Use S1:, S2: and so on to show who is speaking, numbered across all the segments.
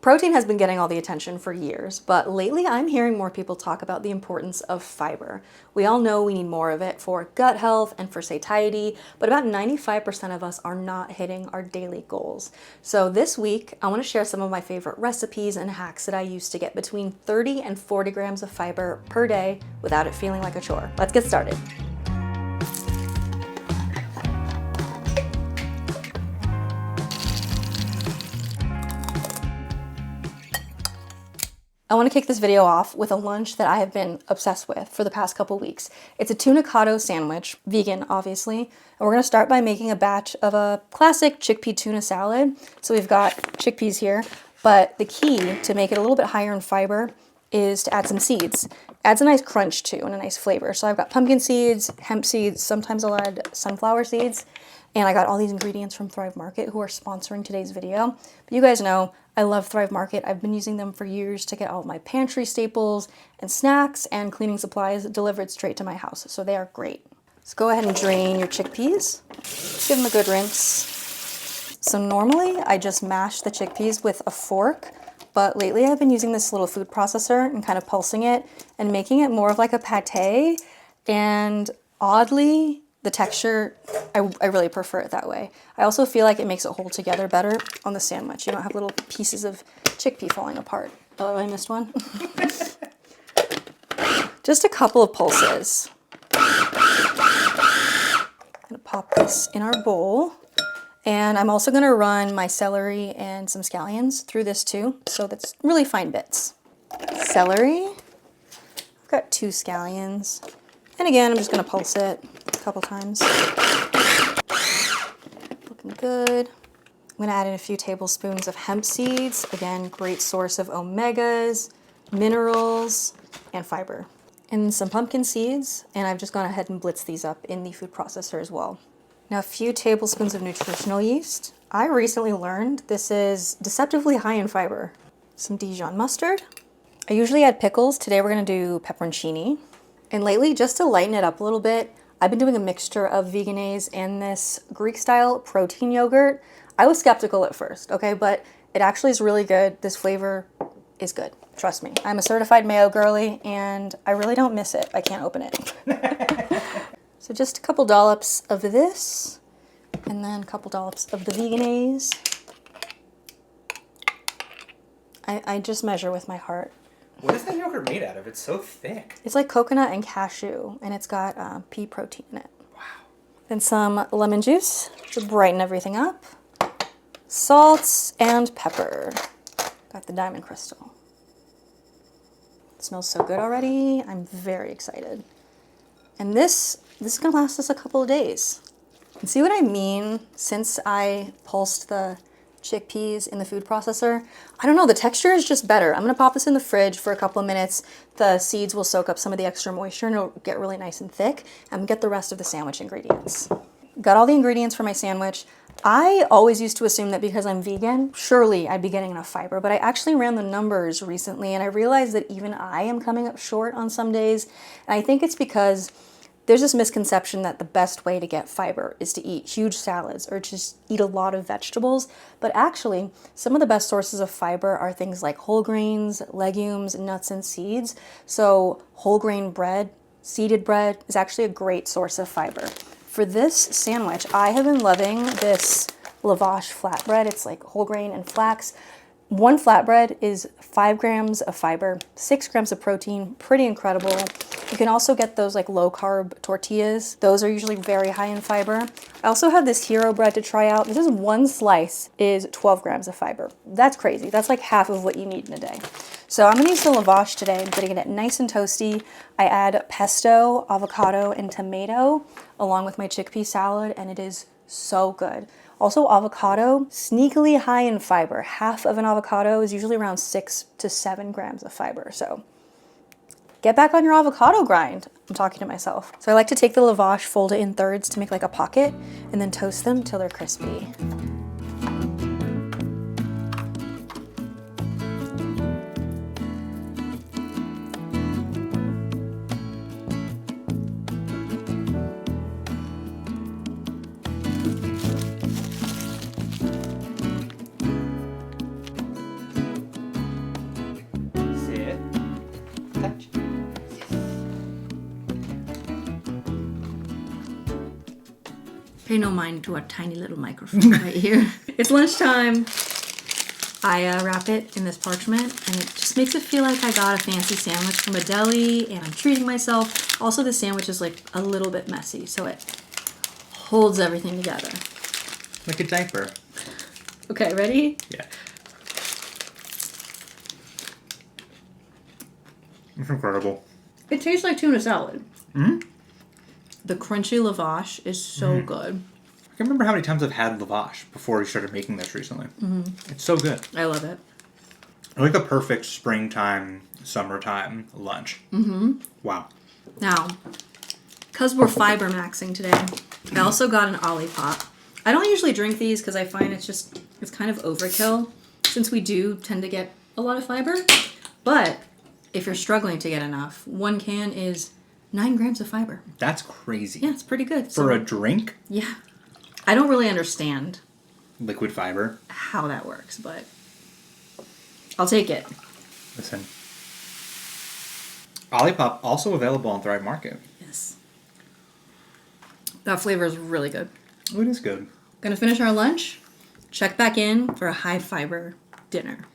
S1: Protein has been getting all the attention for years, but lately I'm hearing more people talk about the importance of fiber. We all know we need more of it for gut health and for satiety, but about 95% of us are not hitting our daily goals. So this week, I want to share some of my favorite recipes and hacks that I use to get between 30 and 40 grams of fiber per day without it feeling like a chore. Let's get started. I want to kick this video off with a lunch that I have been obsessed with for the past couple weeks. It's a Tunacado sandwich, vegan obviously, and we're going to start by making a batch of a classic chickpea tuna salad. So we've got chickpeas here, but the key to make it a little bit higher in fiber is to add some seeds. Adds a nice crunch too and a nice flavor. So I've got pumpkin seeds, hemp seeds, sometimes I'll add sunflower seeds, and I got all these ingredients from Thrive Market, who are sponsoring today's video. But you guys know I love Thrive Market. I've been using them for years to get all of my pantry staples and snacks and cleaning supplies delivered straight to my house. So they are great. So go ahead and drain your chickpeas. Give them a good rinse. So normally I just mash the chickpeas with a fork, but lately I've been using this little food processor and kind of pulsing it and making it more of like a pate. And oddly, the texture, I really prefer it that way. I also feel like it makes it hold together better on the sandwich. You don't have little pieces of chickpea falling apart. Oh, I missed one. Just a couple of pulses. I'm gonna pop this in our bowl. And I'm also gonna run my celery and some scallions through this too. So that's really fine bits. Celery, I've got 2 scallions. And again, I'm just gonna pulse it a couple times. Looking good. I'm gonna add in a few tablespoons of hemp seeds. Again, great source of omegas, minerals, and fiber. And some pumpkin seeds, and I've just gone ahead and blitzed these up in the food processor as well. Now a few tablespoons of nutritional yeast. I recently learned this is deceptively high in fiber. Some Dijon mustard. I usually add pickles. Today we're gonna do pepperoncini. And lately, just to lighten it up a little bit, I've been doing a mixture of Vegenaise and this Greek-style protein yogurt. I was skeptical at first, okay, but it actually is really good. This flavor is good, trust me. I'm a certified mayo girly, and I really don't miss it. I can't open it. So just a couple dollops of this, and then a couple dollops of the Vegenaise. I just measure with my heart.
S2: What is that yogurt made out of? It's so thick.
S1: It's like coconut and cashew, and it's got pea protein in it.
S2: Wow.
S1: Then some lemon juice to brighten everything up. Salt and pepper. Got the diamond crystal. It smells so good already. I'm very excited. And this is gonna last us a couple of days. And see what I mean? Since I pulsed the chickpeas in the food processor, I don't know, the texture is just better. I'm gonna pop this in the fridge for a couple of minutes. The seeds will soak up some of the extra moisture and it'll get really nice and thick, and get the rest of the sandwich ingredients. Got all the ingredients for my sandwich. I always used to assume that because I'm vegan, surely I'd be getting enough fiber, but I actually ran the numbers recently and I realized that even I am coming up short on some days. And I think it's because there's this misconception that the best way to get fiber is to eat huge salads or just eat a lot of vegetables. But actually, some of the best sources of fiber are things like whole grains, legumes, nuts, and seeds. So whole grain bread, seeded bread is actually a great source of fiber. For this sandwich, I have been loving this Lavash flatbread. It's like whole grain and flax. One flatbread is 5 grams of fiber, 6 grams of protein, pretty incredible. You can also get those like low carb tortillas. Those are usually very high in fiber. I also have this hero bread to try out. This is one slice is 12 grams of fiber. That's crazy. That's like half of what you need in a day. So I'm gonna use the Lavash today. I'm getting it nice and toasty. I add pesto, avocado, and tomato along with my chickpea salad, and it is so good. Also, avocado, sneakily high in fiber. Half of an avocado is usually around 6 to 7 grams of fiber. So get back on your avocado grind. I'm talking to myself. So I like to take the Lavash, fold it in thirds to make like a pocket, and then toast them till they're crispy. Pay no mind to our tiny little microphone right here. It's lunchtime. I wrap it in this parchment, and it just makes it feel like I got a fancy sandwich from a deli, and I'm treating myself. Also, the sandwich is like a little bit messy, so it holds everything together.
S2: Like a diaper.
S1: Okay, ready?
S2: Yeah. It's incredible.
S1: It tastes like tuna salad.
S2: Mm-hmm.
S1: The crunchy lavash is so good.
S2: I can't remember how many times I've had lavash before we started making this recently. It's so good.
S1: I love it.
S2: Like a perfect springtime, summertime lunch. Wow.
S1: Now, because we're fiber maxing today, I also got an Olipop. I don't usually drink these because I find it's kind of overkill since we do tend to get a lot of fiber. But if you're struggling to get enough, 1 can is 9 grams of fiber.
S2: That's crazy.
S1: Yeah, it's pretty good.
S2: For a drink?
S1: Yeah. I don't really understand
S2: Liquid fiber?
S1: how that works, but I'll take it.
S2: Listen. Olipop also available on Thrive Market.
S1: Yes. That flavor is really good.
S2: Oh, it is good.
S1: Gonna finish our lunch, check back in for a high fiber dinner.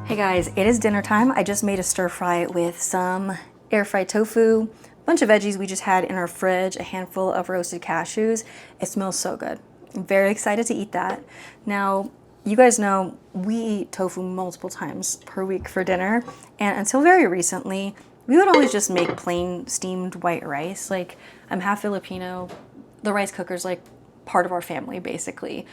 S1: Hey guys, it is dinner time. I just made a stir fry with some air fried tofu, a bunch of veggies we just had in our fridge, a handful of roasted cashews. It smells so good. I'm very excited to eat that. Now, you guys know we eat tofu multiple times per week for dinner, and until very recently, we would always just make plain steamed white rice. Like, I'm half Filipino. The rice cooker's like part of our family, basically.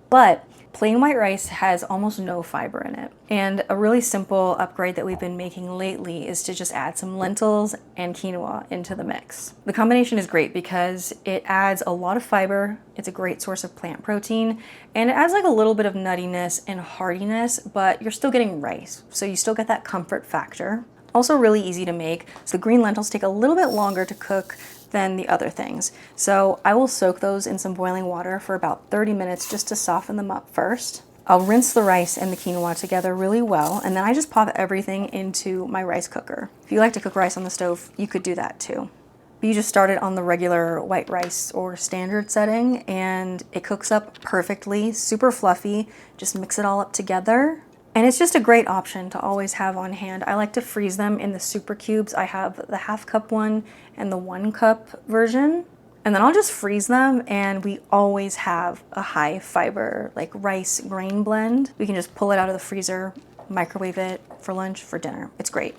S1: But plain white rice has almost no fiber in it. And a really simple upgrade that we've been making lately is to just add some lentils and quinoa into the mix. The combination is great because it adds a lot of fiber, it's a great source of plant protein, and it adds like a little bit of nuttiness and heartiness, but you're still getting rice, so you still get that comfort factor. Also really easy to make, so the green lentils take a little bit longer to cook than the other things. So I will soak those in some boiling water for about 30 minutes just to soften them up first. I'll rinse the rice and the quinoa together really well, and then I just pop everything into my rice cooker. If you like to cook rice on the stove, you could do that too. But you just start it on the regular white rice or standard setting, and it cooks up perfectly, super fluffy. Just mix it all up together. And it's just a great option to always have on hand. I like to freeze them in the super cubes. I have the half cup one and the 1 cup version. And then I'll just freeze them, and we always have a high fiber, like rice grain blend. We can just pull it out of the freezer, microwave it for lunch, for dinner. It's great.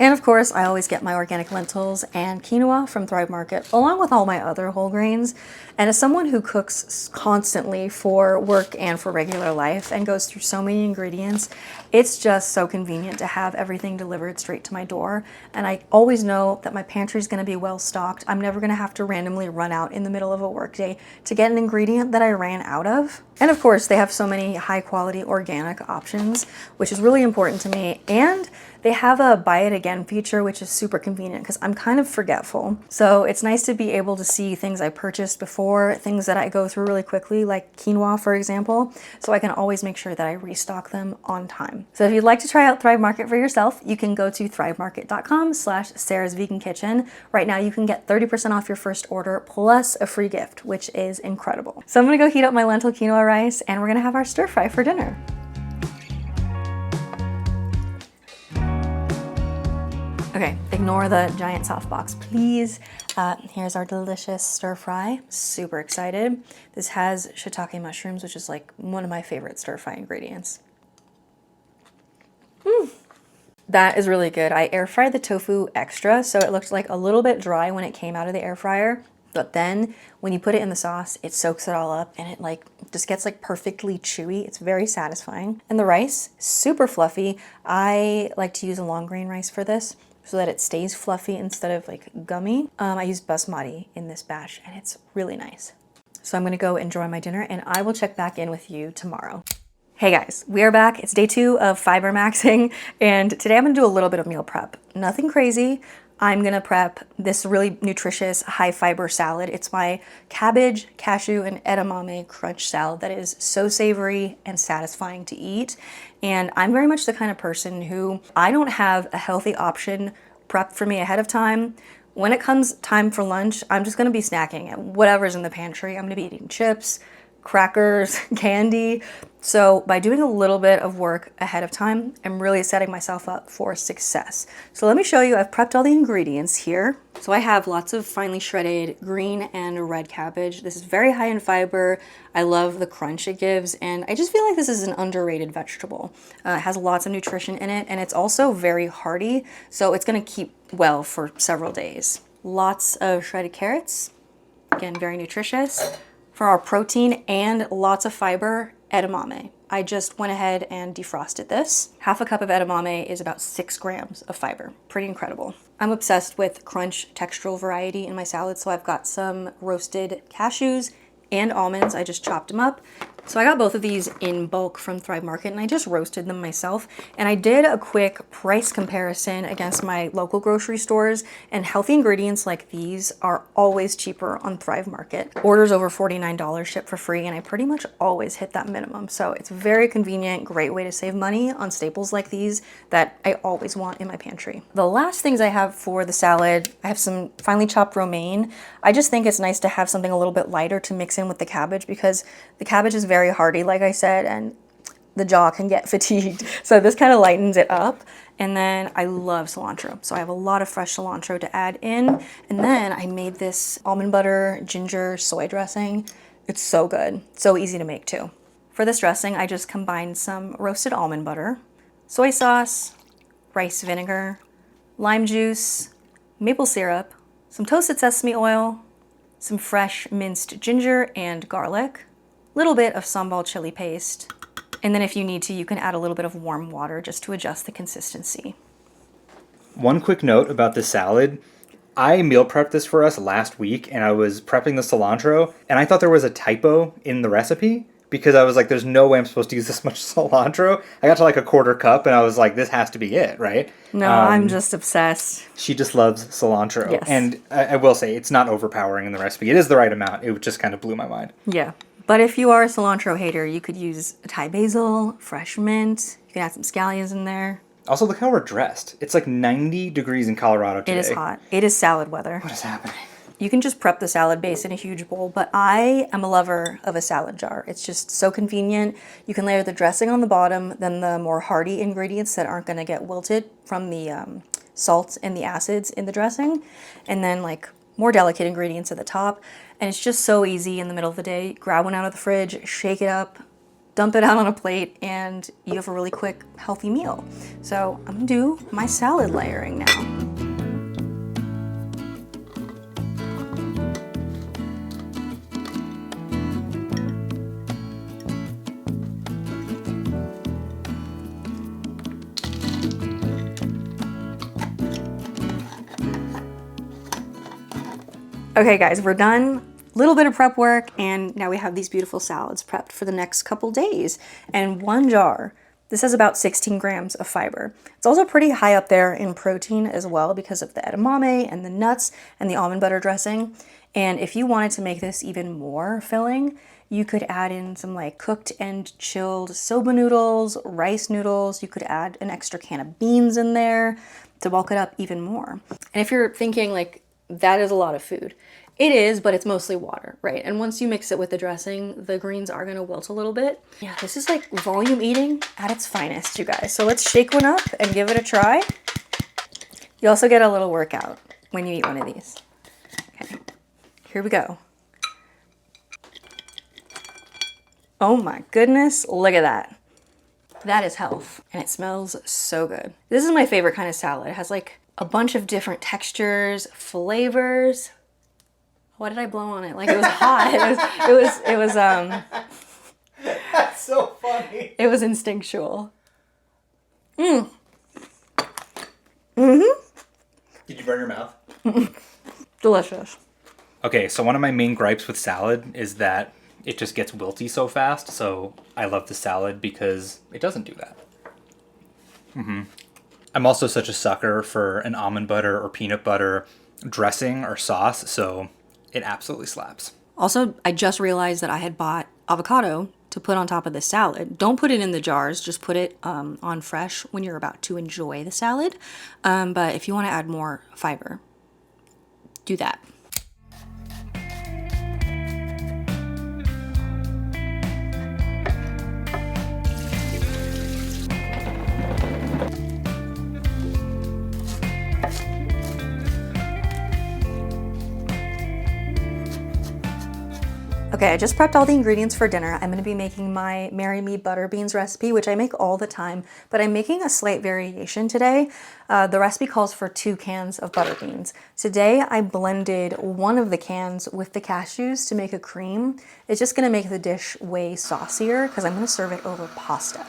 S1: And of course, I always get my organic lentils and quinoa from Thrive Market, along with all my other whole grains. And as someone who cooks constantly for work and for regular life and goes through so many ingredients, it's just so convenient to have everything delivered straight to my door. And I always know that my pantry is going to be well stocked. I'm never going to have to randomly run out in the middle of a workday to get an ingredient that I ran out of. And of course, they have so many high quality organic options, which is really important to me. And they have a buy it again feature, which is super convenient because I'm kind of forgetful. So it's nice to be able to see things I purchased before, things that I go through really quickly, like quinoa, for example, so I can always make sure that I restock them on time. So if you'd like to try out Thrive Market for yourself, you can go to thrivemarket.com/Sarah's Vegan Kitchen. Right now you can get 30% off your first order plus a free gift, which is incredible. So I'm gonna go heat up my lentil quinoa rice, and we're gonna have our stir fry for dinner. Okay, ignore the giant softbox, please. Here's our delicious stir fry. Super excited. This has shiitake mushrooms, which is like one of my favorite stir fry ingredients. That is really good. I air fried the tofu extra, so it looked like a little bit dry when it came out of the air fryer. But then when you put it in the sauce, it soaks it all up and it like just gets like perfectly chewy. It's very satisfying. And the rice, super fluffy. I like to use a long grain rice for this so that it stays fluffy instead of like gummy. I use basmati in this batch and it's really nice. So I'm gonna go enjoy my dinner and I will check back in with you tomorrow. Hey guys, we are back. It's day 2 of fiber maxing, and today I'm gonna do a little bit of meal prep. Nothing crazy. I'm gonna prep this really nutritious, high fiber salad. It's my cabbage, cashew, and edamame crunch salad that is so savory and satisfying to eat. And I'm very much the kind of person who I don't have a healthy option prepped for me ahead of time. When it comes time for lunch, I'm just gonna be snacking at whatever's in the pantry. I'm gonna be eating chips, crackers, candy. So by doing a little bit of work ahead of time, I'm really setting myself up for success. So let me show you, I've prepped all the ingredients here. So I have lots of finely shredded green and red cabbage. This is very high in fiber. I love the crunch it gives, and I just feel like this is an underrated vegetable. It has lots of nutrition in it, and it's also very hearty, so it's gonna keep well for several days. Lots of shredded carrots, again, very nutritious. For our protein and lots of fiber, edamame. I just went ahead and defrosted this. Half a cup of edamame is about 6 grams of fiber. Pretty incredible. I'm obsessed with crunch textural variety in my salad, so I've got some roasted cashews and almonds. I just chopped them up. So I got both of these in bulk from Thrive Market and I just roasted them myself. And I did a quick price comparison against my local grocery stores, and healthy ingredients like these are always cheaper on Thrive Market. Orders over $49 ship for free, and I pretty much always hit that minimum. So it's very convenient, great way to save money on staples like these that I always want in my pantry. The last things I have for the salad, I have some finely chopped romaine. I just think it's nice to have something a little bit lighter to mix in with the cabbage because the cabbage is very hearty, like I said, and the jaw can get fatigued. So this kind of lightens it up. And then I love cilantro. So I have a lot of fresh cilantro to add in. And then I made this almond butter, ginger, soy dressing. It's so good. So easy to make too. For this dressing, I just combined some roasted almond butter, soy sauce, rice vinegar, lime juice, maple syrup, some toasted sesame oil, some fresh minced ginger and garlic, little bit of sambal chili paste, and then if you need to, you can add a little bit of warm water just to adjust the consistency.
S2: One quick note about this salad. I meal prepped this for us last week, and I was prepping the cilantro, and I thought there was a typo in the recipe because I was like, there's no way I'm supposed to use this much cilantro. I got to like a quarter cup, and I was like, this has to be it, right?
S1: No, I'm just obsessed.
S2: She just loves cilantro.
S1: Yes.
S2: And I will say, it's not overpowering in the recipe. It is the right amount. It just kind of blew my mind.
S1: Yeah. But if you are a cilantro hater, you could use Thai basil, fresh mint. You can add some scallions in there.
S2: Also, look how we're dressed. It's like 90 degrees in Colorado today.
S1: It is hot. It is salad weather.
S2: What is happening?
S1: You can just prep the salad base in a huge bowl, but I am a lover of a salad jar. It's just so convenient. You can layer the dressing on the bottom, then the more hearty ingredients that aren't going to get wilted from the salts and the acids in the dressing, and then like more delicate ingredients at the top. And it's just so easy in the middle of the day. Grab one out of the fridge, shake it up, dump it out on a plate, and you have a really quick, healthy meal. So I'm gonna do my salad layering now. Okay guys, we're done. Little bit of prep work, and now we have these beautiful salads prepped for the next couple days. And one jar, this has about 16 grams of fiber. It's also pretty high up there in protein as well because of the edamame and the nuts and the almond butter dressing. And if you wanted to make this even more filling, you could add in some like cooked and chilled soba noodles, rice noodles. You could add an extra can of beans in there to bulk it up even more. And if you're thinking like, that is a lot of food. It is, but it's mostly water, right? And once you mix it with the dressing, the greens are gonna wilt a little bit. Yeah, this is like volume eating at its finest, you guys. So let's shake one up and give it a try. You also get a little workout when you eat one of these. Okay, here we go. Oh my goodness, look at that. That is health, and it smells so good. This is my favorite kind of salad. It has like a bunch of different textures, flavors. What did I blow on it? Like, it was hot. It was
S2: That's so funny.
S1: It was instinctual.
S2: Did you burn your mouth?
S1: Delicious.
S2: Okay, so one of my main gripes with salad is that it just gets wilty so fast, so I love the salad because it doesn't do that. I'm also such a sucker for an almond butter or peanut butter dressing or sauce, so it absolutely slaps.
S1: Also, I just realized that I had bought avocado to put on top of the salad. Don't put it in the jars, just put it on fresh when you're about to enjoy the salad. But if you want to add more fiber, do that. Okay, I just prepped all the ingredients for dinner. I'm gonna be making my Marry Me butter beans recipe, which I make all the time, but I'm making a slight variation today. The recipe calls for 2 cans of butter beans. Today, I blended one of the cans with the cashews to make a cream. It's just gonna make the dish way saucier because I'm gonna serve it over pasta.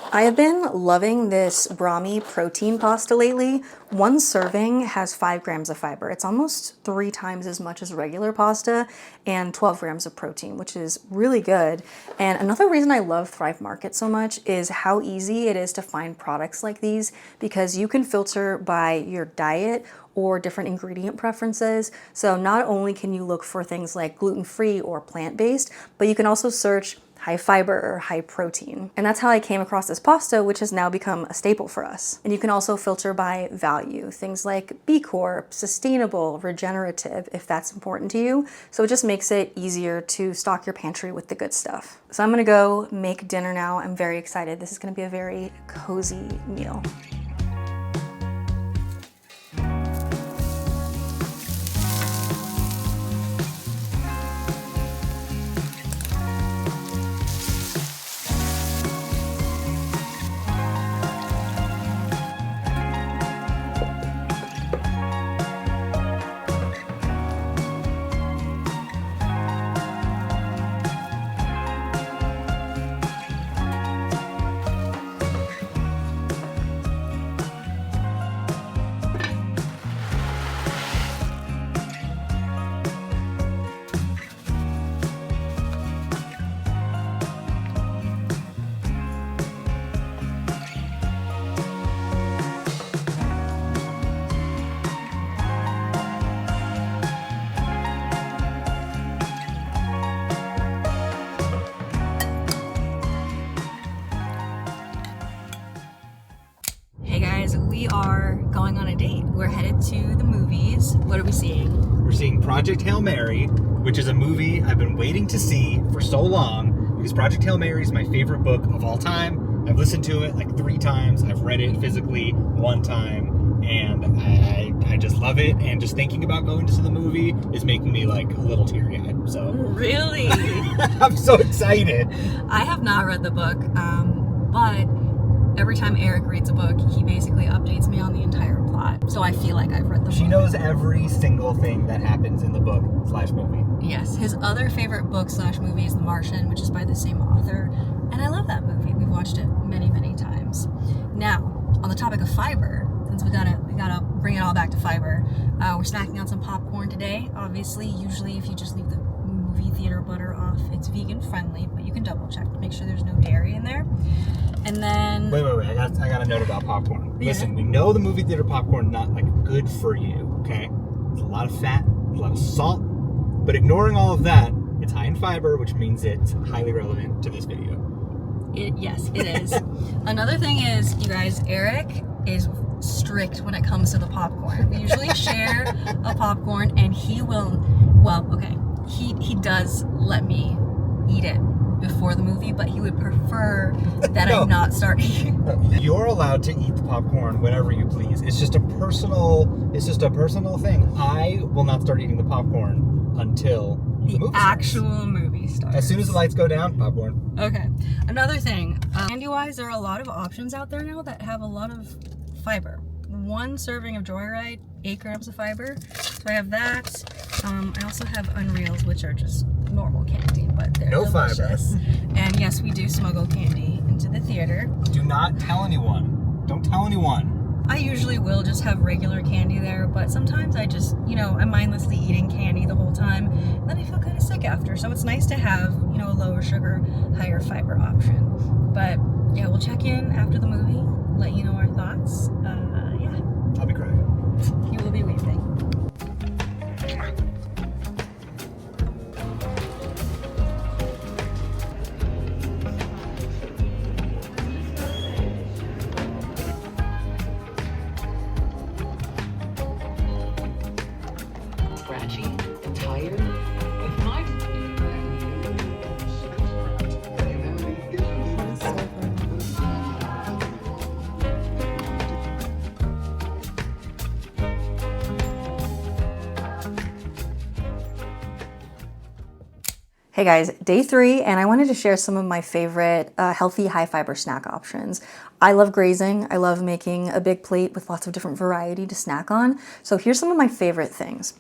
S1: I have been loving this Brahmi protein pasta lately. One serving has 5 grams of fiber. It's almost 3 times as much as regular pasta and 12 grams of protein, which is really good. And another reason I love Thrive Market so much is how easy it is to find products like these because you can filter by your diet or different ingredient preferences. So not only can you look for things like gluten-free or plant-based, but you can also search high fiber or high protein. And that's how I came across this pasta, which has now become a staple for us. And you can also filter by value, things like B Corp, sustainable, regenerative, if that's important to you. So it just makes it easier to stock your pantry with the good stuff. So I'm gonna go make dinner now. I'm very excited. This is gonna be a very cozy meal. We are going on a date. We're headed to the movies. What are we seeing?
S2: We're seeing Project Hail Mary, which is a movie I've been waiting to see for so long because Project Hail Mary is my favorite book of all time. I've listened to it like 3 times. I've read it physically 1 time, and I just love it. And just thinking about going to see the movie is making me like a little teary-eyed. So
S1: Really?
S2: I'm so excited.
S1: I have not read the book, but every time Eric reads a book, he basically updates me on the entire plot. So I feel like I've read the book.
S2: She knows every single thing that happens in the book / movie.
S1: Yes. His other favorite book / movie is The Martian, which is by the same author. And I love that movie. We've watched it many, many times. Now, on the topic of fiber, since we gotta bring it all back to fiber, we're snacking on some popcorn today. Obviously, usually if you just leave the movie theater butter off, it's vegan friendly, but you can double check to make sure there's no dairy in there. And then
S2: Wait. I got a note about popcorn.
S1: Yeah.
S2: Listen, we know the movie theater popcorn not like good for you, okay? There's a lot of fat, a lot of salt, but ignoring all of that, it's high in fiber, which means it's highly relevant to this video.
S1: Yes, it is. Another thing is, you guys, Eric is strict when it comes to the popcorn. We usually share a popcorn, and he will, well, okay, he does let me eat it before the movie, but he would prefer that
S2: No.
S1: I not start eating.
S2: You're allowed to eat the popcorn whenever you please. It's just a personal thing. I will not start eating the popcorn until the movie
S1: Actual movie starts.
S2: As soon as the lights go down, popcorn.
S1: Okay. Another thing, candy-wise, there are a lot of options out there now that have a lot of fiber. One serving of Joyride, 8 grams of fiber. So I have that. I also have Unreals, which are just normal candy, but they're delicious.
S2: Fiber.
S1: And yes, we do smuggle candy into the theater.
S2: Do not tell anyone. Don't tell anyone.
S1: I usually will just have regular candy there, but sometimes I just, I'm mindlessly eating candy the whole time, and then I feel kind of sick after. So it's nice to have, a lower sugar, higher fiber option. But yeah, we'll check in after the movie, let you know our thoughts.
S2: I'll be crying.
S1: You will be weeping.
S3: Scratchy and tired. It's my
S1: Hey guys, day 3, and I wanted to share some of my favorite healthy high fiber snack options. I love grazing. I love making a big plate with lots of different variety to snack on. So here's some of my favorite things.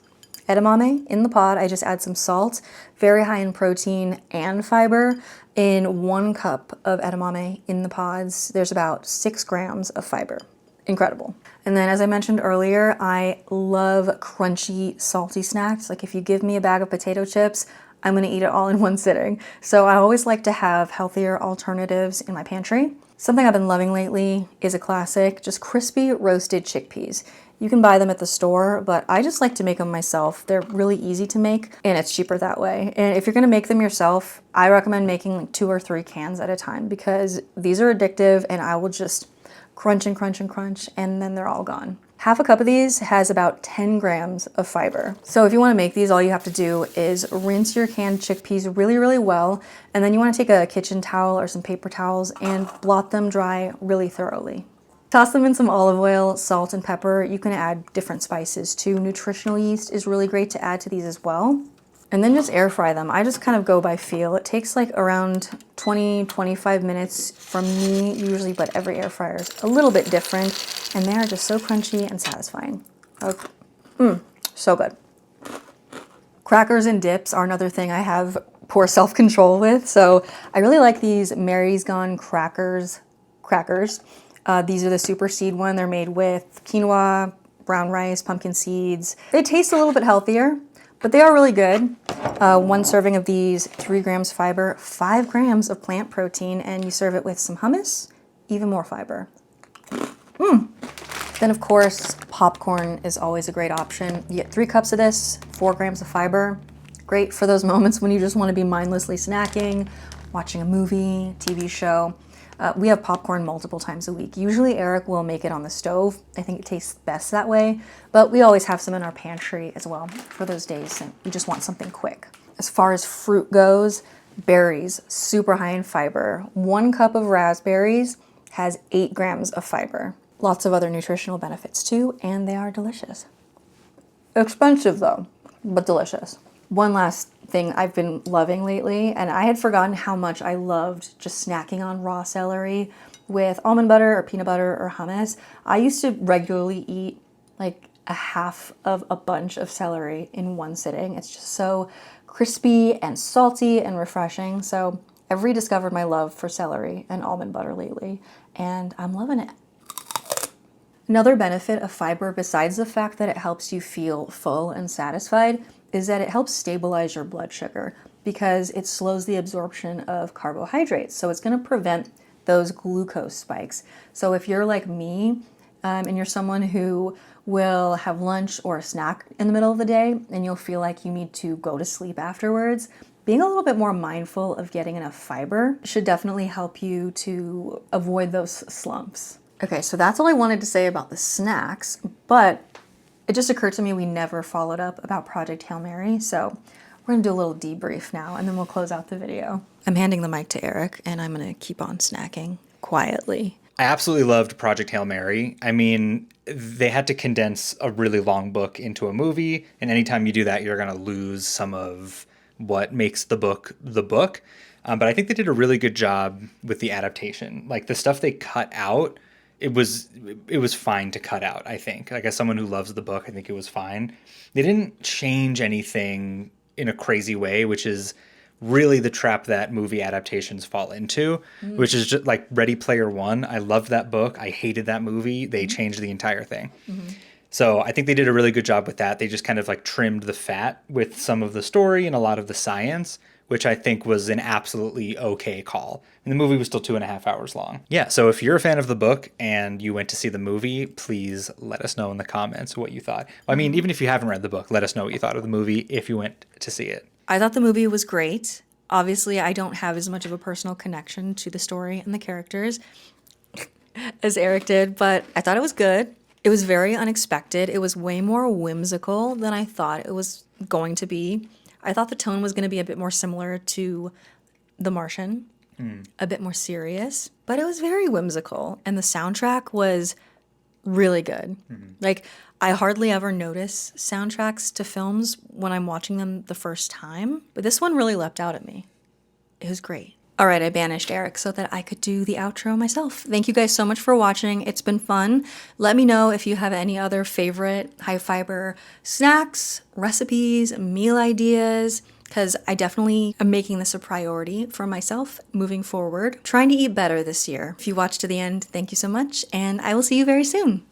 S1: Edamame in the pod, I just add some salt, very high in protein and fiber. In 1 cup of edamame in the pods, there's about 6 grams of fiber. Incredible. And then as I mentioned earlier, I love crunchy, salty snacks. Like if you give me a bag of potato chips, I'm gonna eat it all in one sitting. So I always like to have healthier alternatives in my pantry. Something I've been loving lately is a classic, just crispy roasted chickpeas. You can buy them at the store, but I just like to make them myself. They're really easy to make, and it's cheaper that way. And if you're gonna make them yourself, I recommend making like 2 or 3 cans at a time because these are addictive and I will just crunch and crunch and crunch, and then they're all gone. Half a cup of these has about 10 grams of fiber. So if you want to make these, all you have to do is rinse your canned chickpeas really, really well, and then you want to take a kitchen towel or some paper towels and blot them dry really thoroughly. Toss them in some olive oil, salt, and pepper. You can add different spices too. Nutritional yeast is really great to add to these as well. And then just air fry them. I just kind of go by feel. It takes like around 20-25 minutes from me usually, but every air fryer is a little bit different. And they are just so crunchy and satisfying. Okay. So good. Crackers and dips are another thing I have poor self-control with. So I really like these Mary's Gone crackers. These are the super seed one. They're made with quinoa, brown rice, pumpkin seeds. They taste a little bit healthier, but they are really good. 1 serving of these, 3 grams fiber, 5 grams of plant protein, and you serve it with some hummus, even more fiber. Then of course, popcorn is always a great option. You get 3 cups of this, 4 grams of fiber. Great for those moments when you just want to be mindlessly snacking, watching a movie, TV show. We have popcorn multiple times a week. Usually Eric will make it on the stove. I think it tastes best that way, but we always have some in our pantry as well for those days and you just want something quick. As far as fruit goes, berries, super high in fiber. 1 cup of raspberries has 8 grams of fiber. Lots of other nutritional benefits too, and they are delicious. Expensive though, but delicious. One last thing I've been loving lately, and I had forgotten how much I loved just snacking on raw celery with almond butter or peanut butter or hummus. I used to regularly eat like a half of a bunch of celery in one sitting. It's just so crispy and salty and refreshing. So I've rediscovered my love for celery and almond butter lately, and I'm loving it. Another benefit of fiber, besides the fact that it helps you feel full and satisfied, is that it helps stabilize your blood sugar because it slows the absorption of carbohydrates. So it's going to prevent those glucose spikes. So if you're like me and you're someone who will have lunch or a snack in the middle of the day and you'll feel like you need to go to sleep afterwards, being a little bit more mindful of getting enough fiber should definitely help you to avoid those slumps. Okay, so that's all I wanted to say about the snacks, but it just occurred to me we never followed up about Project Hail Mary, so We're gonna do a little debrief now and then we'll close out the video. I'm handing the mic to Eric and I'm gonna keep on snacking quietly.
S2: I absolutely loved Project Hail Mary. I mean, they had to condense a really long book into a movie, and anytime you do that, you're going to lose some of what makes the book the book. But I think they did a really good job with the adaptation. Like the stuff they cut out, it was fine to cut out, I think. Like as someone who loves the book, I think it was fine. They didn't change anything in a crazy way, which is really the trap that movie adaptations fall into, which is just like Ready Player One. I loved that book. I hated that movie. They changed the entire thing. So I think they did a really good job with that. They just kind of like trimmed the fat with some of the story and a lot of the science, which I think was an absolutely okay call. And the movie was still 2.5 hours long. Yeah, so if you're a fan of the book and you went to see the movie, please let us know in the comments what you thought. I mean, even if you haven't read the book, let us know what you thought of the movie if you went to see it.
S1: I thought the movie was great. Obviously, I don't have as much of a personal connection to the story and the characters as Eric did, but I thought it was good. It was very unexpected. It was way more whimsical than I thought it was going to be. I thought the tone was going to be a bit more similar to The Martian, a bit more serious, but it was very whimsical, and the soundtrack was really good. Like, I hardly ever notice soundtracks to films when I'm watching them the first time, but this one really leapt out at me. It was great. All right, I banished Eric so that I could do the outro myself. Thank you guys so much for watching. It's been fun. Let me know if you have any other favorite high fiber snacks, recipes, meal ideas, because I definitely am making this a priority for myself moving forward, trying to eat better this year. If you watched to the end, thank you so much, and I will see you very soon.